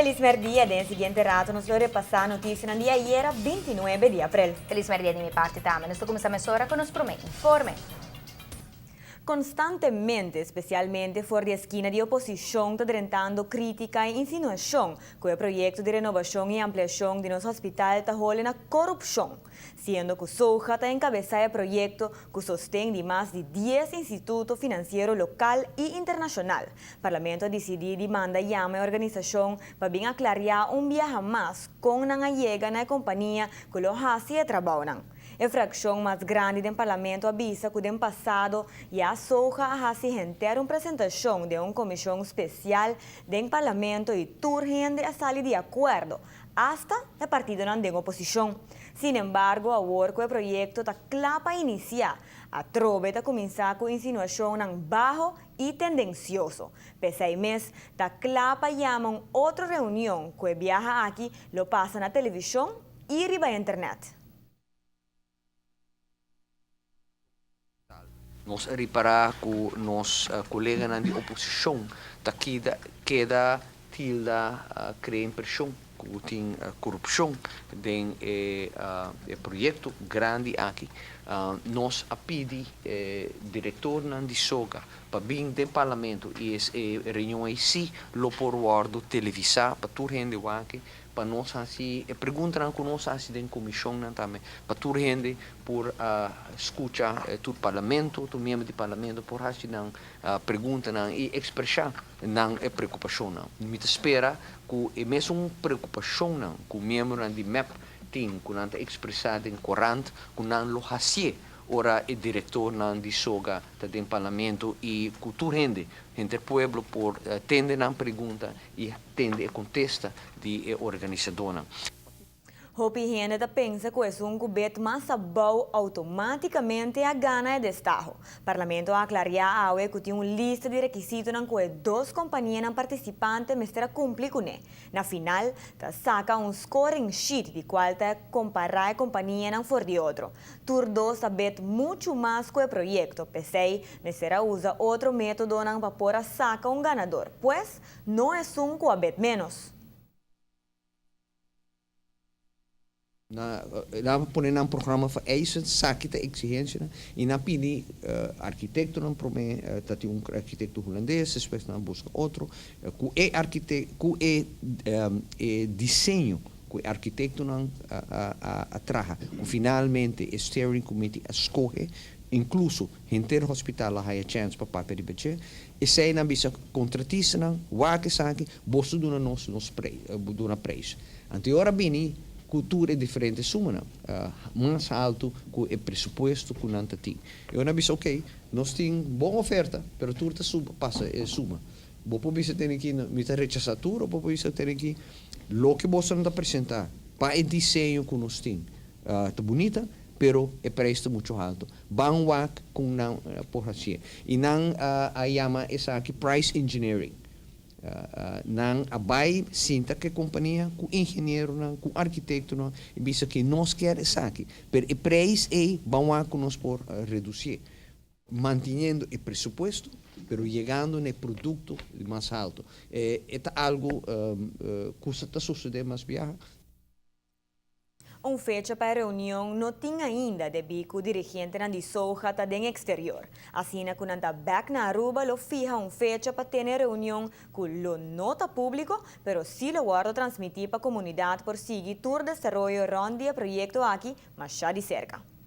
Feliz merdia, den siguiente rato nos lo repassa notícia no dia ayer, 29 de abril. Feliz merdia de minha parte também. Nós começamos agora com os informe. Constantemente, especialmente fora da esquina de oposição, está drentando crítica e insinuação que o projeto de renovação e ampliação de nosso hospital está rolando corrupção, sendo que o Soja está encabeçando o projeto que sustém de mais de 10 institutos financeiros local e internacional. O Parlamento decidiu demanda a organização para bem aclarar viaje mais com a chegada na companhia que lo hace trabalho. A fração mais grande do Parlamento avisa que no passado a Soja hace uma apresentação de uma comissão especial do Parlamento e turgente a salir de acordo, hasta o partido não tem oposição. Sin embargo, agora que o projeto está claro para iniciar, a trova está começando com insinuação bajo e tendencioso. Pese a isso, está claro para chamar outra reunião que viaja aqui, lo passa na televisão e riba internet. Nós reparar que nos colegas na oposição tá queda tilda cria impressão que tem corrupção tem projeto grande aqui. Nós pedi diretor de Soga para vir do parlamento e reunião aí sim lo forward televisar para toda gente aqui para nós assim perguntam com nós assim da comissão também para toda gente por escutar todo parlamento todo membro do parlamento por assim não pergunta não e expressar não é preocupação não me espera que é mesmo uma preocupação não que o membro de MEP tem que não expressar em corante que não lo hace ora o diretor não de Soga está em parlamento e cultura gente pueblo por tende na pergunta e tende a contesta de organizadora. Hopi gente pensa que é um governo mais bom automaticamente a gana de Estado. O Parlamento aclarou que tem uma lista de requisitos em que duas companhias participantes mostram cumprir com ele. Na final, saca um scoring sheet de qual comparar a companhia não for de outro. Turdo sabe muito mais que o projeto, pese a usa outro método para poder sacar um ganador, pois não é um que abet menos. Na poner um programa para essa saquita exigência e na pedi arquiteto não prome tati arquiteto holandês depois não busca outro que é arquiteto que é desenho que arquiteto não traga finalmente o steering committee escolhe incluso inteiro hospital há a chance para papel de budget e se na bisa contratista não o que saque bolso do nosso preço anterior bem cultura é diferente suma mais alto que o pressuposto que não tem eu não disse ok nós temos boa oferta pero tudo passa suma você tem que me rechazar tudo você tem que lo que você não apresentar para o desenho que nós temos tá bonita pero o preço muito alto vão com não por assim e não a chama essa aqui price engineering nang abay sinta que companhia com engenheiro não com arquiteto não e bisa que nós quer aqui pero o preço é vão a que nós por reduzir mantendo o pressuposto pero chegando no produto mais alto é algo que está sucedendo mais viaja. Fecha para a reunião não tinha ainda de bico dirigente de Soja está no exterior. Assim, quando está back na Aruba, lo fija fecha para ter reunião que lo nota público, pero sí lo guarda transmitir para a comunidade por seguir todo o desenvolvimento do projeto aqui, mas já de cerca.